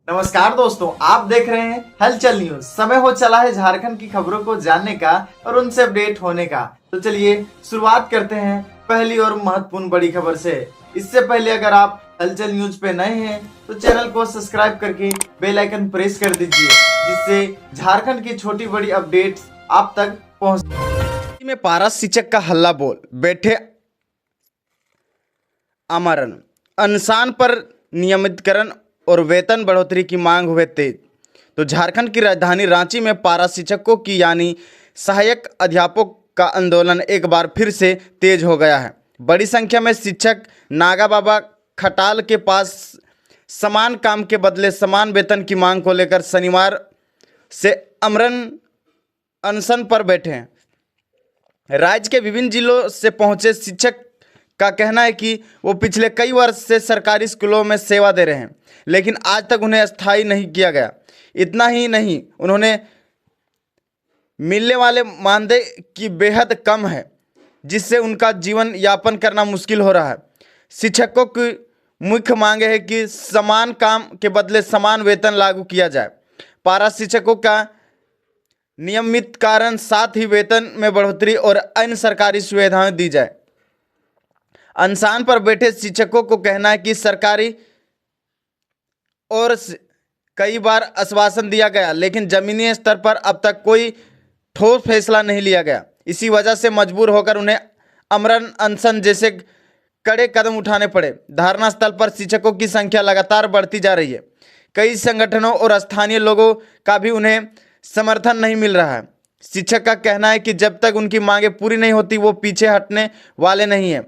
नमस्कार दोस्तों, आप देख रहे हैं हलचल न्यूज। समय हो चला है झारखंड की खबरों को जानने का और उनसे अपडेट होने का। तो चलिए शुरुआत करते हैं पहली और महत्वपूर्ण बड़ी खबर से। इससे पहले अगर आप हलचल न्यूज पे नए हैं तो चैनल को सब्सक्राइब करके बेल आइकन प्रेस कर दीजिए, जिससे झारखंड की छोटी बड़ी अपडेट्स आप तक पहुंच। में पारा शिक्षक का हल्ला बोल बैठे आमरण अनशन पर नियमितकरण और वेतन बढ़ोतरी की मांग हुए तेज। तो झारखंड की राजधानी रांची में पारा शिक्षकों की यानी सहायक अध्यापकों का आंदोलन एक बार फिर से तेज हो गया है। बड़ी संख्या में शिक्षक नागा बाबा खटाल के पास समान काम के बदले समान वेतन की मांग को लेकर शनिवार से आमरण अनशन पर बैठे हैं। राज्य के विभिन्न जिलों से पहुंचे शिक्षक का कहना है कि वो पिछले कई वर्ष से सरकारी स्कूलों में सेवा दे रहे हैं, लेकिन आज तक उन्हें स्थायी नहीं किया गया। इतना ही नहीं, उन्होंने मिलने वाले मानदेय की बेहद कम है, जिससे उनका जीवन यापन करना मुश्किल हो रहा है। शिक्षकों की मुख्य मांग है कि समान काम के बदले समान वेतन लागू किया जाए। पारा शिक्षकों का नियमितकरण, साथ ही वेतन में बढ़ोतरी और अन्य सरकारी सुविधाएं दी जाए। अनशन पर बैठे शिक्षकों को कहना है कि सरकारी और कई बार आश्वासन दिया गया, लेकिन जमीनी स्तर पर अब तक कोई ठोस फैसला नहीं लिया गया। इसी वजह से मजबूर होकर उन्हें आमरण अनशन जैसे कड़े कदम उठाने पड़े। धरना स्थल पर शिक्षकों की संख्या लगातार बढ़ती जा रही है। कई संगठनों और स्थानीय लोगों का भी उन्हें समर्थन नहीं मिल रहा है। शिक्षक का कहना है कि जब तक उनकी मांगें पूरी नहीं होती वो पीछे हटने वाले नहीं हैं।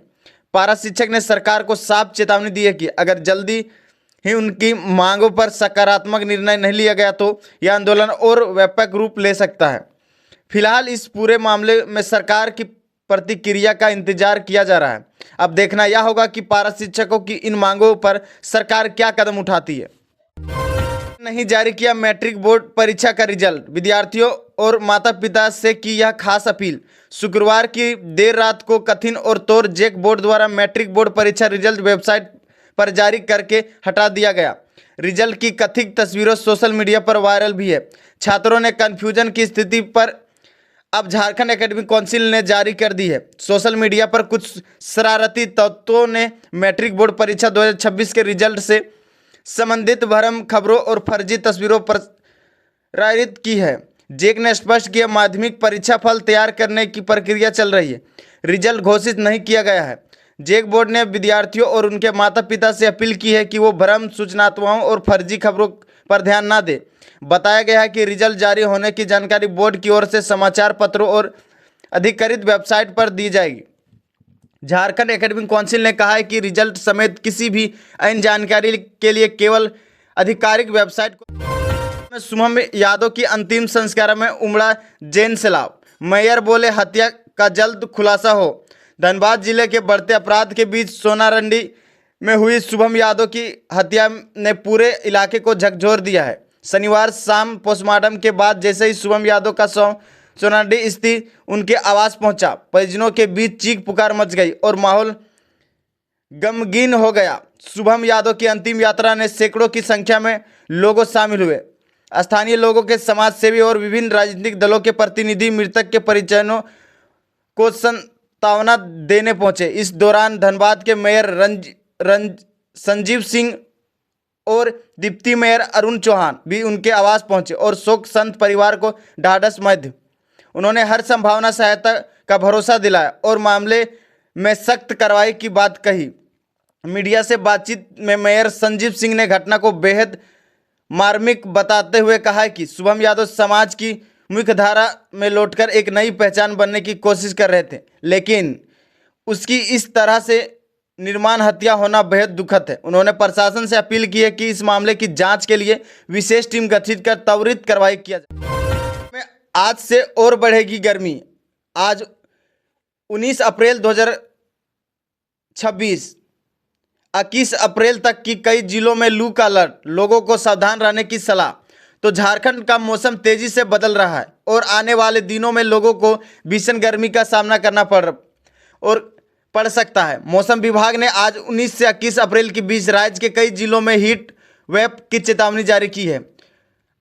पारा शिक्षक ने सरकार को साफ चेतावनी दी है कि अगर जल्दी ही उनकी मांगों पर सकारात्मक निर्णय नहीं लिया गया तो यह आंदोलन और व्यापक रूप ले सकता है। फिलहाल इस पूरे मामले में सरकार की प्रतिक्रिया का इंतजार किया जा रहा है। अब देखना यह होगा कि पारा शिक्षकों की इन मांगों पर सरकार क्या कदम उठाती है। नहीं जारी किया मैट्रिक बोर्ड परीक्षा का रिजल्ट, विद्यार्थियों और माता पिता से की यह खास अपील। शुक्रवार की देर रात को कथित और तौर जैक बोर्ड द्वारा मैट्रिक बोर्ड परीक्षा रिजल्ट वेबसाइट पर जारी करके हटा दिया गया। रिजल्ट की कथित तस्वीरों सोशल मीडिया पर वायरल भी है। छात्रों ने कन्फ्यूजन की स्थिति पर अब झारखंड एकेडमिक काउंसिल ने जारी कर दी है। सोशल मीडिया पर कुछ शरारती तत्वों ने मैट्रिक बोर्ड परीक्षा 2026 के रिजल्ट से संबंधित भ्रम खबरों और फर्जी तस्वीरों पर प्रेरित की है। जैक ने स्पष्ट किया, माध्यमिक परीक्षा फल तैयार करने की प्रक्रिया चल रही है, रिजल्ट घोषित नहीं किया गया है। जैक बोर्ड ने विद्यार्थियों और उनके माता पिता से अपील की है कि वो भ्रम सूचनात्मकों और फर्जी खबरों पर ध्यान न दें। बताया गया है कि रिजल्ट जारी होने की जानकारी बोर्ड की ओर से समाचार पत्रों और अधिकृत वेबसाइट पर दी जाएगी। झारखंड एकेडमिक काउंसिल ने कहा है कि रिजल्ट समेत किसी भी अन्य जानकारी के लिए केवल आधिकारिक वेबसाइट को। शुभम यादव की अंतिम संस्कार में उमड़ा जैन सैलाब, मेयर बोले हत्या का जल्द खुलासा हो। धनबाद जिले के बढ़ते अपराध के बीच सोनारंडी में हुई शुभम यादव की हत्या ने पूरे इलाके को झकझोर दिया है। शनिवार शाम पोस्टमार्टम के बाद जैसे ही शुभम यादव का शव सोनारंडी स्थित उनके आवास पहुंचा, परिजनों के बीच चीख पुकार मच गई और माहौल गमगीन हो गया। शुभम यादव की अंतिम यात्रा में सैकड़ों की संख्या में लोग शामिल हुए। स्थानीय लोगों के समाज सेवी और विभिन्न राजनीतिक दलों के प्रतिनिधि मृतक के परिजनों को सांत्वना देने पहुंचे। इस दौरान धनबाद के मेयर संजीव सिंह और डिप्टी मेयर अरुण चौहान भी उनके आवास पहुंचे और शोक संत परिवार को ढाढ़स मध्य उन्होंने हर संभावना सहायता का भरोसा दिलाया और मामले में सख्त कार्रवाई की बात कही। मीडिया से बातचीत में मेयर संजीव सिंह ने घटना को बेहद मार्मिक बताते हुए कहा कि शुभम यादव समाज की मुख्य धारा में लौटकर एक नई पहचान बनने की कोशिश कर रहे थे, लेकिन उसकी इस तरह से निर्माण हत्या होना बेहद दुखद है। उन्होंने प्रशासन से अपील की है कि इस मामले की जांच के लिए विशेष टीम गठित कर त्वरित कार्रवाई किया जाए। आज से और बढ़ेगी गर्मी। आज 19 अप्रैल 2026 21 अप्रैल तक की कई जिलों में लू का अलर्ट, लोगों को सावधान रहने की सलाह। तो झारखंड का मौसम तेजी से बदल रहा है और आने वाले दिनों में लोगों को भीषण गर्मी का सामना करना पड़ सकता है। मौसम विभाग ने आज 19 से 21 अप्रैल के बीच राज्य के कई जिलों में हीट वेब की चेतावनी जारी की है।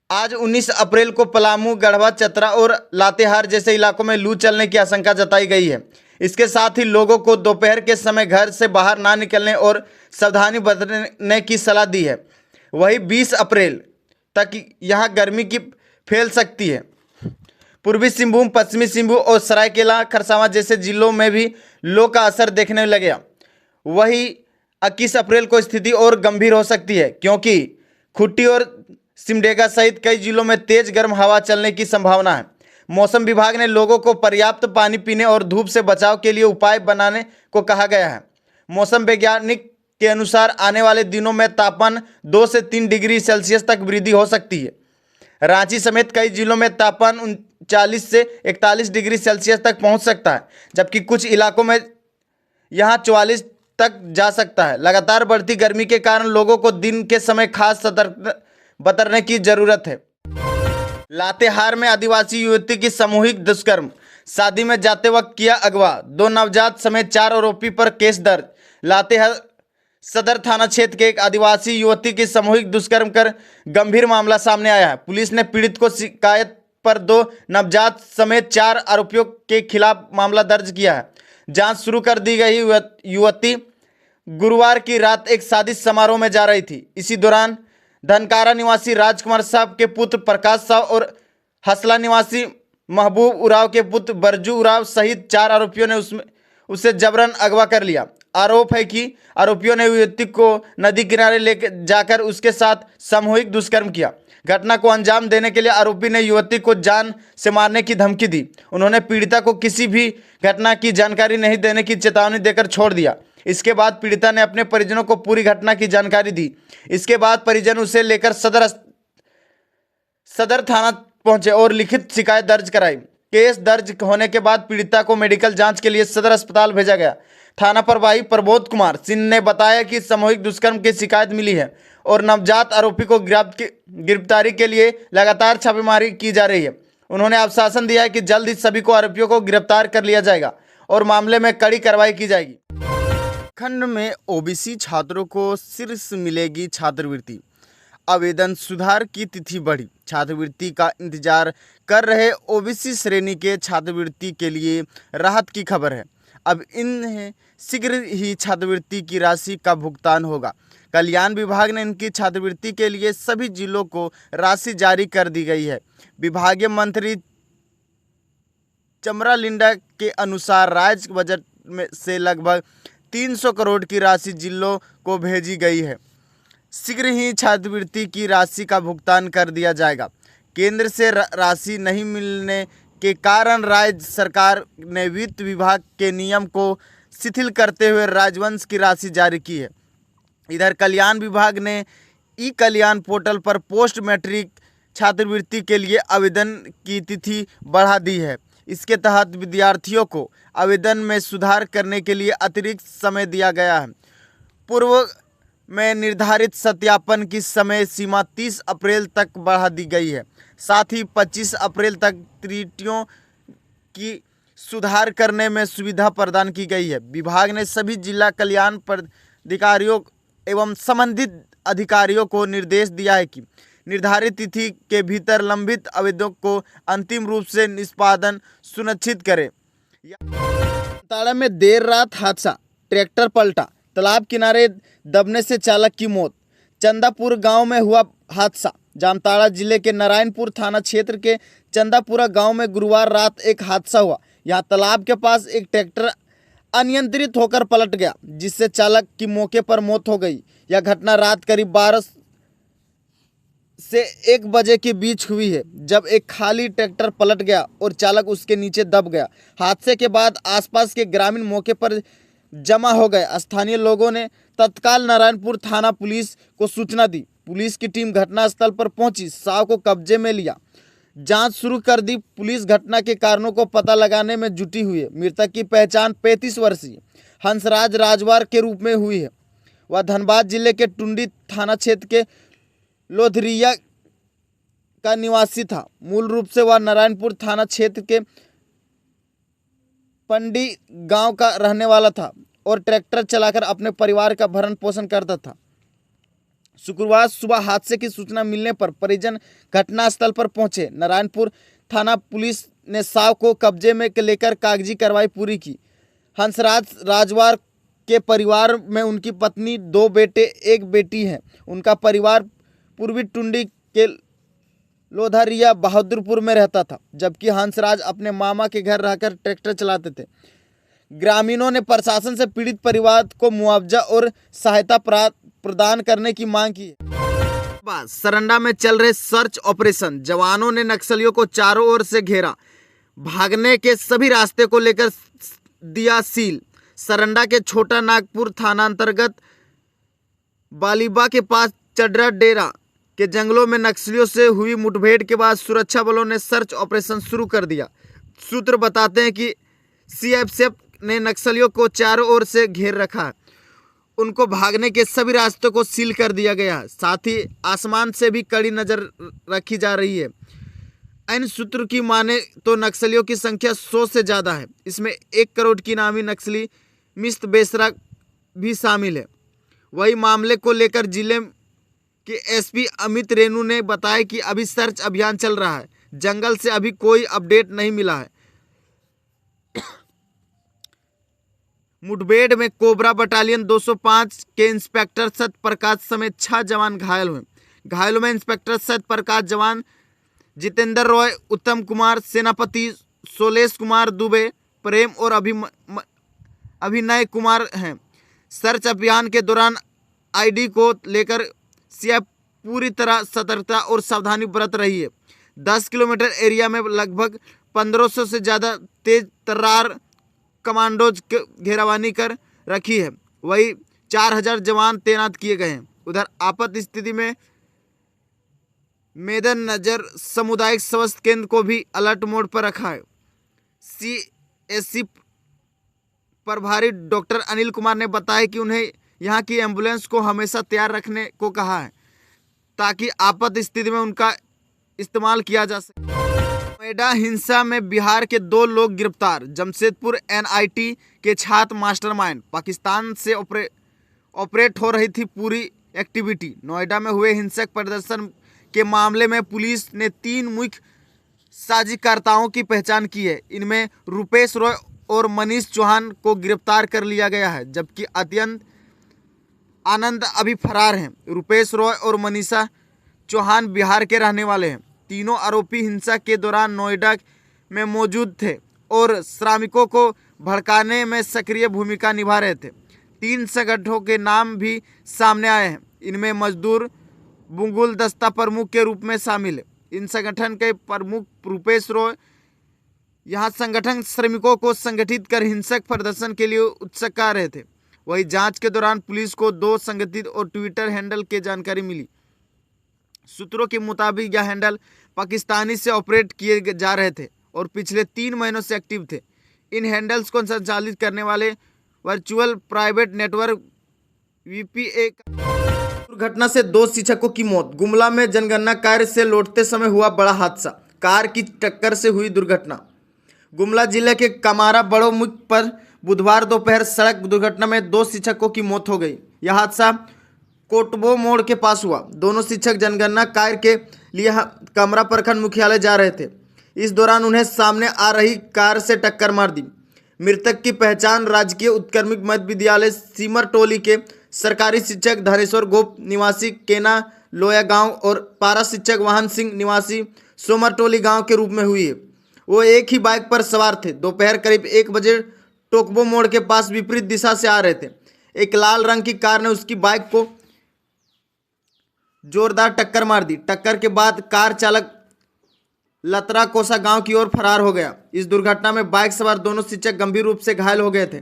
आज 19 अप्रैल को पलामू, गढ़वा, चतरा और लातेहार जैसे इलाकों में लू चलने की आशंका जताई गई है। इसके साथ ही लोगों को दोपहर के समय घर से बाहर ना निकलने और सावधानी बरतने की सलाह दी है। वहीं 20 अप्रैल तक यहां गर्मी की फैल सकती है। पूर्वी सिंहभूम, पश्चिमी सिंहभूम और सरायकेला खरसावां जैसे जिलों में भी लू का असर देखने लगेगा। वहीं 21 अप्रैल को स्थिति और गंभीर हो सकती है, क्योंकि खूंटी और सिमडेगा सहित कई जिलों में तेज गर्म हवा चलने की संभावना है। मौसम विभाग ने लोगों को पर्याप्त पानी पीने और धूप से बचाव के लिए उपाय बनाने को कहा गया है। मौसम वैज्ञानिक के अनुसार आने वाले दिनों में तापमान 2 से 3 डिग्री सेल्सियस तक वृद्धि हो सकती है। रांची समेत कई जिलों में तापमान 39 से 41 डिग्री सेल्सियस तक पहुंच सकता है, जबकि कुछ इलाकों में यहां 44 तक जा सकता है। लगातार बढ़ती गर्मी के कारण लोगों को दिन के समय खास सतर्क बरतने की जरूरत है। लातेहार में आदिवासी युवती की सामूहिक दुष्कर्म, शादी में जाते वक्त किया अगवा, 2 नवजात समेत 4 आरोपी पर केस दर्ज। लातेहार सदर थाना क्षेत्र के एक आदिवासी युवती की सामूहिक दुष्कर्म कर गंभीर मामला सामने आया है। पुलिस ने पीड़ित को शिकायत पर 2 नवजात समेत 4 आरोपियों के खिलाफ मामला दर्ज किया है। जांच शुरू कर दी गई। युवती गुरुवार की रात एक शादी समारोह में जा रही थी। इसी दौरान धनकारा निवासी राजकुमार साहब के पुत्र प्रकाश साहब और हसला निवासी महबूब उराव के पुत्र बरजू उराव सहित 4 आरोपियों ने उसे जबरन अगवा कर लिया। आरोप है कि आरोपियों ने युवती को नदी किनारे लेकर जाकर उसके साथ सामूहिक दुष्कर्म किया। घटना को अंजाम देने के लिए आरोपी ने युवती को जान से मारने की धमकी दी। उन्होंने पीड़िता को किसी भी घटना की जानकारी नहीं देने की चेतावनी देकर छोड़ दिया। इसके बाद पीड़िता ने अपने परिजनों को पूरी घटना की जानकारी दी। इसके बाद परिजन उसे लेकर सदर थाना पहुंचे और लिखित शिकायत दर्ज कराई। केस दर्ज होने के बाद पीड़िता को मेडिकल जांच के लिए सदर अस्पताल भेजा गया। थाना प्रभारी प्रबोध कुमार सिंह ने बताया कि सामूहिक दुष्कर्म की शिकायत मिली है और नवजात आरोपी को गिरफ्तारी के लिए लगातार छापेमारी की जा रही है। उन्होंने आश्वासन दिया है कि जल्द ही सभी को आरोपियों को गिरफ्तार कर लिया जाएगा और मामले में कड़ी कार्रवाई की जाएगी। उत्तराखंड में ओबीसी छात्रों को शीर्ष मिलेगी छात्रवृत्ति, आवेदन सुधार की तिथि बढ़ी। छात्रवृत्ति का इंतजार कर रहे ओबीसी श्रेणी के छात्रवृत्ति के लिए राहत की खबर है। अब इन्हें शीघ्र ही छात्रवृत्ति की राशि का भुगतान होगा। कल्याण विभाग ने इनकी छात्रवृत्ति के लिए सभी जिलों को राशि जारी कर दी गई है। विभागीय मंत्री चमरा लिंडा के अनुसार राज्य बजट में से लगभग 300 करोड़ की राशि जिलों को भेजी गई है। शीघ्र ही छात्रवृत्ति की राशि का भुगतान कर दिया जाएगा। केंद्र से राशि नहीं मिलने के कारण राज्य सरकार ने वित्त विभाग के नियम को शिथिल करते हुए राजवंश की राशि जारी की है। इधर कल्याण विभाग ने ई कल्याण पोर्टल पर पोस्ट मैट्रिक छात्रवृत्ति के लिए आवेदन की तिथि बढ़ा दी है। इसके तहत विद्यार्थियों को आवेदन में सुधार करने के लिए अतिरिक्त समय दिया गया है। पूर्व में निर्धारित सत्यापन की समय सीमा 30 अप्रैल तक बढ़ा दी गई है। साथ ही 25 अप्रैल तक त्रुटियों की सुधार करने में सुविधा प्रदान की गई है। विभाग ने सभी जिला कल्याण पदाधिकारियों एवं संबंधित अधिकारियों को निर्देश दिया है कि निर्धारित तिथि के भीतर लंबित आवेदनों को अंतिम रूप से निष्पादन सुनिश्चित करें। जामताड़ा में देर रात हादसा, ट्रैक्टर पलटा, तालाब किनारे दबने से चालक की मौत। चंदापुर गांव में हुआ हादसा। जामताड़ा जिले के नारायणपुर थाना क्षेत्र के चंदापुरा गांव में गुरुवार रात एक हादसा हुआ। यहां तालाब के पास एक ट्रैक्टर अनियंत्रित होकर पलट गया, जिससे चालक की मौके पर मौत हो गई। यह घटना रात करीब 12 से 1 बजे के बीच हुई है, जब एक खाली ट्रैक्टर पलट गया और चालक उसके नीचे दब गया। हादसे के बाद आसपास के ग्रामीण मौके पर जमा हो गए। स्थानीय लोगों ने तत्काल नारायणपुर थाना पुलिस को सूचना दी। पुलिस की टीम घटनास्थल पर पहुंची, शव को कब्जे में लिया, जांच शुरू कर दी। पुलिस घटना के कारणों को पता लगाने में जुटी हुई है। मृतक की पहचान 35 वर्षीय हंसराज राजवार के रूप में हुई है। वह धनबाद जिले के टुंडी थाना क्षेत्र के लोधरिया का निवासी था। मूल रूप से वह नारायणपुर थाना क्षेत्र के पंडी गांव का रहने वाला था और ट्रैक्टर चलाकर अपने परिवार का भरण पोषण करता था। शुक्रवार सुबह हादसे की सूचना मिलने पर परिजन घटनास्थल पर पहुंचे। नारायणपुर थाना पुलिस ने शव को कब्जे में लेकर कागजी कार्रवाई पूरी की। हंसराज राजवार के परिवार में उनकी पत्नी, 2 बेटे, 1 बेटी है। उनका परिवार पूर्वी टुंडी के लोधारिया बहादुरपुर में रहता था, जबकि हंसराज अपने मामा के घर रहकर ट्रैक्टर चलाते थे। ग्रामीणों ने प्रशासन से पीड़ित परिवार को मुआवजा और सहायता प्रदान करने की मांग की है। सरंडा में चल रहे सर्च ऑपरेशन, जवानों ने नक्सलियों को चारों ओर से घेरा, भागने के सभी रास्ते को लेकर दिया सील। सरंडा के छोटा नागपुर थाना अंतर्गत बालिबा के पास चडरा डेरा के जंगलों में नक्सलियों से हुई मुठभेड़ के बाद सुरक्षा बलों ने सर्च ऑपरेशन शुरू कर दिया। सूत्र बताते हैं कि सीएफएफ ने नक्सलियों को चारों ओर से घेर रखा है। उनको भागने के सभी रास्तों को सील कर दिया गया है। साथ ही आसमान से भी कड़ी नजर रखी जा रही है। अन्य सूत्र की माने तो नक्सलियों की संख्या 100 से ज़्यादा है। इसमें 1 करोड़ की नामी नक्सली मिस्त बेसरा भी शामिल है। वही मामले को लेकर जिले के एसपी अमित रेणु ने बताया कि अभी सर्च अभियान चल रहा है। जंगल से अभी कोई अपडेट नहीं मिला है। मुठभेड़ में कोबरा बटालियन 205 के इंस्पेक्टर सत्य प्रकाश समेत 6 जवान घायल हुए। घायलों में इंस्पेक्टर सत्य प्रकाश, जवान जितेंद्र रॉय, उत्तम कुमार सेनापति, सोलेश कुमार दुबे, प्रेम और अभिनय कुमार हैं। सर्च अभियान के दौरान आईडी को लेकर सीएफ पूरी तरह सतर्कता और सावधानी बरत रही है। 10 किलोमीटर एरिया में लगभग 1500 से ज़्यादा तेज तर्रार कमांडोज घेरावानी कर रखी है। वही 4000 जवान तैनात किए गए हैं। उधर आपात स्थिति में मेदन नजर सामुदायिक स्वास्थ्य केंद्र को भी अलर्ट मोड पर रखा है। सीएससी प्रभारी डॉक्टर अनिल कुमार ने बताया कि उन्हें यहां की एम्बुलेंस को हमेशा तैयार रखने को कहा है ताकि आपात स्थिति में उनका इस्तेमाल किया जा सके। नोएडा हिंसा में बिहार के 2 लोग गिरफ्तार। जमशेदपुर एनआईटी के छात्र मास्टरमाइंड। पाकिस्तान से ऑपरेट हो रही थी पूरी एक्टिविटी। नोएडा में हुए हिंसक प्रदर्शन के मामले में पुलिस ने 3 मुख्य साजिशकर्ताओं की पहचान की है। इनमें रुपेश रॉय और मनीष चौहान को गिरफ्तार कर लिया गया है, जबकि अत्यंत आनंद अभी फरार हैं। रुपेश रॉय और मनीषा चौहान बिहार के रहने वाले हैं। तीनों आरोपी हिंसा के दौरान नोएडा में मौजूद थे और श्रमिकों को भड़काने में सक्रिय भूमिका निभा रहे थे। 3 संगठनों के नाम भी सामने आए हैं। इनमें मजदूर बुंगुल दस्ता प्रमुख के रूप में शामिल है। इन संगठन के प्रमुख रुपेश रॉय यहां संगठन श्रमिकों को संगठित कर हिंसक प्रदर्शन के लिए उत्सुक रहे थे। वही जांच के दौरान पुलिस को 2 संगठित और ट्विटर हैंडल की जानकारी मिली। सूत्रों के मुताबिक यह हैंडल पाकिस्तानी से ऑपरेट किए जा रहे थे और पिछले 3 महीनों से एक्टिव थे। इन हैंडल्स को संचालित करने वाले वर्चुअल प्राइवेट नेटवर्क वीपीए। दुर्घटना से 2 शिक्षकों की मौत। गुमला में जनगणना कार्य से लौटते समय हुआ बड़ा हादसा। कार की टक्कर से हुई दुर्घटना। गुमला जिले के कमारा बड़ो मुख पर बुधवार दोपहर सड़क दुर्घटना में 2 शिक्षकों की मौत हो गई। यह हादसा कोटबो मोड़ के पास हुआ। दोनों शिक्षक जनगणना कार्य के लिए कमरा प्रखंड मुख्यालय जा रहे थे। इस दौरान उन्हें सामने आ रही कार से टक्कर मार दी। मृतक की पहचान राजकीय उत्क्रमित मध्य विद्यालय सीमर टोली के सरकारी शिक्षक धनेश्वर गोप निवासी केना लोया गांव और पारा शिक्षक वाहन सिंह निवासी सोमर टोली गांव के रूप में हुई है। वो एक ही बाइक पर सवार थे। दोपहर करीब 1 बजे टोकबो मोड़ के पास विपरीत दिशा से आ रहे थे। एक लाल रंग की कार ने उसकी बाइक को जोरदार टक्कर मार दी। टक्कर के बाद कार चालक लतरा कोसा गांव की ओर फरार हो गया। इस दुर्घटना में बाइक सवार दोनों शिक्षक गंभीर रूप से घायल हो गए थे।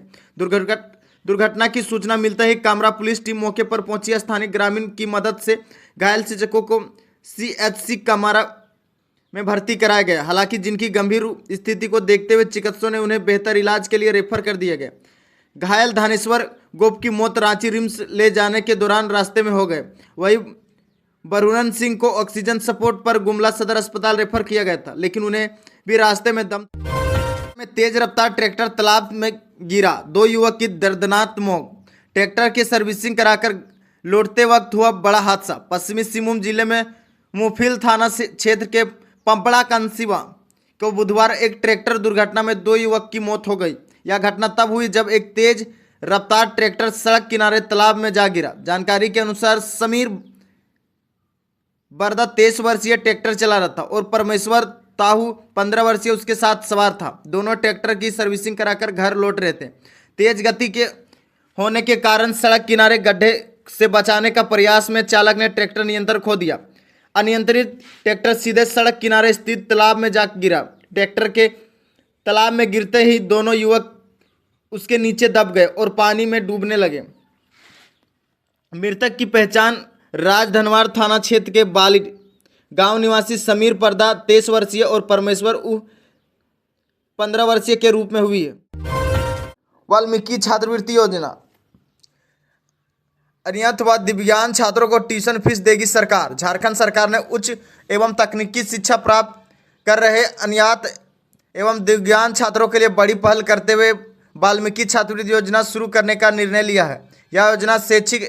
दुर्घटना की सूचना मिलते ही कामरा पुलिस टीम मौके पर पहुंची। स्थानीय ग्रामीण की मदद से घायल शिक्षकों को सीएचसी कामारा में भर्ती कराया गया। हालांकि जिनकी गंभीर स्थिति को देखते हुए चिकित्सकों ने उन्हें बेहतर इलाज के लिए रेफर कर दिया गया। घायल धनेश्वर गोप की मौत रांची रिम्स ले जाने के दौरान रास्ते में हो गए। वही बरुणन सिंह को ऑक्सीजन सपोर्ट पर गुमला सदर अस्पताल रेफर किया गया था, लेकिन उन्हें भी रास्ते में तेज रफ्तार ट्रैक्टर तालाब में गिरा। 2 युवक की दर्दनाक मौत। ट्रैक्टर की सर्विसिंग कराकर लौटते वक्त हुआ बड़ा हादसा। पश्चिमी सिंहभूम जिले में मुफिल थाना क्षेत्र के पंपड़ा कंसीवा को बुधवार एक ट्रैक्टर दुर्घटना में 2 युवक की मौत हो गई। यह घटना तब हुई जब एक तेज रफ्तार ट्रैक्टर सड़क किनारे तालाब में जा गिरा। जानकारी के अनुसार समीर बरदा 23 वर्षीय ट्रैक्टर चला रहा था और परमेश्वर ताहू 15 वर्षीय उसके साथ सवार था। दोनों ट्रैक्टर की सर्विसिंग कराकर घर लौट रहे थे। तेज गति के होने के कारण सड़क किनारे गड्ढे से बचाने का प्रयास में चालक ने ट्रैक्टर नियंत्रण खो दिया। अनियंत्रित ट्रैक्टर सीधे सड़क किनारे स्थित तालाब में जा गिरा। ट्रैक्टर के तालाब में गिरते ही दोनों युवक उसके नीचे दब गए और पानी में डूबने लगे। मृतक की पहचान राजधनवार थाना क्षेत्र के बाली गांव निवासी समीर परदा 23 वर्षीय और परमेश्वर 15 वर्षीय के रूप में हुई है। वाल्मीकि छात्रवृत्ति योजना। अनियत व दिव्यांग छात्रों को ट्यूशन फीस देगी सरकार। झारखंड सरकार ने उच्च एवं तकनीकी शिक्षा प्राप्त कर रहे अनियत एवं दिव्यांग छात्रों के लिए बड़ी पहल करते हुए वाल्मीकि छात्रवृत्ति योजना शुरू करने का निर्णय लिया है। यह योजना शैक्षिक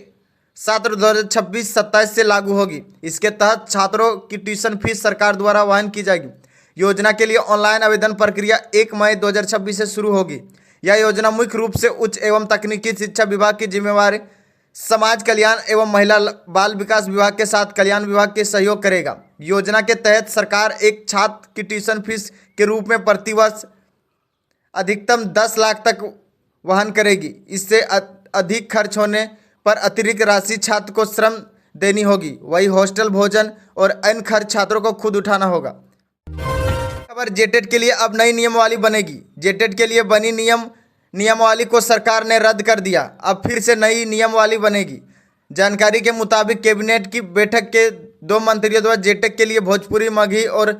सत्र 2026-27 से लागू होगी। इसके तहत छात्रों की ट्यूशन फीस सरकार द्वारा वहन की जाएगी। योजना के लिए ऑनलाइन आवेदन प्रक्रिया 1 मई 2026 से शुरू होगी। यह योजना मुख्य रूप से उच्च एवं तकनीकी शिक्षा विभाग की जिम्मेवारी समाज कल्याण एवं महिला बाल विकास विभाग के साथ कल्याण विभाग के सहयोग करेगा। योजना के तहत सरकार एक छात्र की ट्यूशन फीस के रूप में प्रतिवर्ष अधिकतम 10 लाख तक वहन करेगी। इससे अधिक खर्च होने पर अतिरिक्त राशि छात्र को श्रम देनी होगी। वही हॉस्टल भोजन और अन्य खर्च छात्रों को खुद उठाना होगा। खबर जेटेट के लिए अब नई नियमावली बनेगी। जेटेट के लिए बनी नियमावली को सरकार ने रद्द कर दिया। अब फिर से नई नियमावली बनेगी। जानकारी के मुताबिक कैबिनेट की बैठक के 2 मंत्रियों द्वारा जेटेट के लिए भोजपुरी, मगही और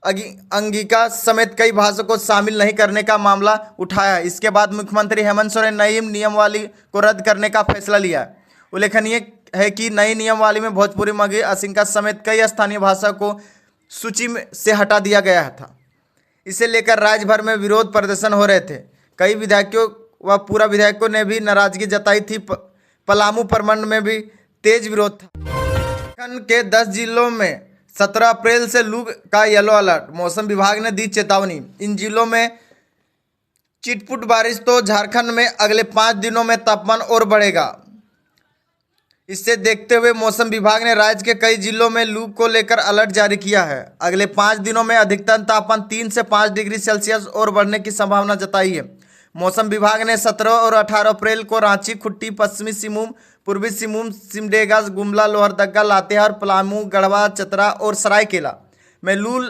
अंगिका समेत कई भाषाओं को शामिल नहीं करने का मामला उठाया। इसके बाद मुख्यमंत्री हेमंत सोरेन नई नियमावली को रद्द करने का फैसला लिया। उल्लेखनीय है कि नई नियमावली में भोजपुरी, मगही, अंगिका समेत कई स्थानीय भाषा को सूची से हटा दिया गया था। इसे लेकर राज्य भर में विरोध प्रदर्शन हो रहे थे। कई विधायकों व पूर्व विधायकों ने भी नाराजगी जताई थी। पलामू प्रमंड में भी तेज विरोध था। झारखंड के 10 जिलों में 17 अप्रैल से लू का येलो अलर्ट। मौसम विभाग ने दी चेतावनी। इन जिलों में चिटपुट बारिश तो झारखंड में अगले 5 दिनों में तापमान और बढ़ेगा। इससे देखते हुए मौसम विभाग ने राज्य के कई जिलों में लू को लेकर अलर्ट जारी किया है। अगले 5 दिनों में अधिकतम तापमान 3 से 5 डिग्री सेल्सियस और बढ़ने की संभावना जताई है। मौसम विभाग ने 17 और 18 अप्रैल को रांची, खुट्टी, पश्चिमी सिंहभूम, पूर्वी सिंहभूम, सिमडेगा, गुमला, लोहरदगा, लातेहार, पलामू, गढ़वा, चतरा और सरायकेला में लू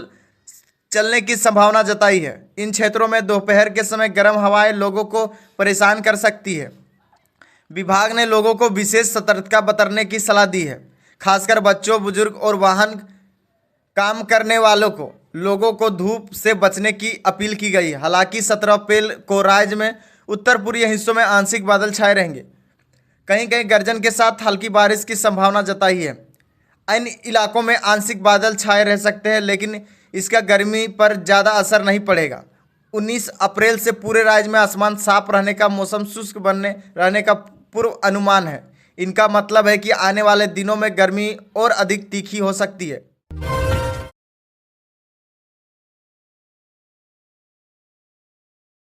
चलने की संभावना जताई है। इन क्षेत्रों में दोपहर के समय गर्म हवाएं लोगों को परेशान कर सकती है। विभाग ने लोगों को विशेष सतर्कता बरतने की सलाह दी है। खासकर बच्चों, बुजुर्ग और वाहन काम करने वालों को लोगों को धूप से बचने की अपील की गई। हालांकि 17 अप्रैल को राज्य में उत्तर पूर्वी हिस्सों में आंशिक बादल छाए रहेंगे। कहीं कहीं गर्जन के साथ हल्की बारिश की संभावना जताई है। अन्य इलाकों में आंशिक बादल छाए रह सकते हैं, लेकिन इसका गर्मी पर ज़्यादा असर नहीं पड़ेगा। 19 अप्रैल से पूरे राज्य में आसमान साफ रहने का, मौसम शुष्क रहने का पूर्व अनुमान है। इनका मतलब है कि आने वाले दिनों में गर्मी और अधिक तीखी हो सकती है।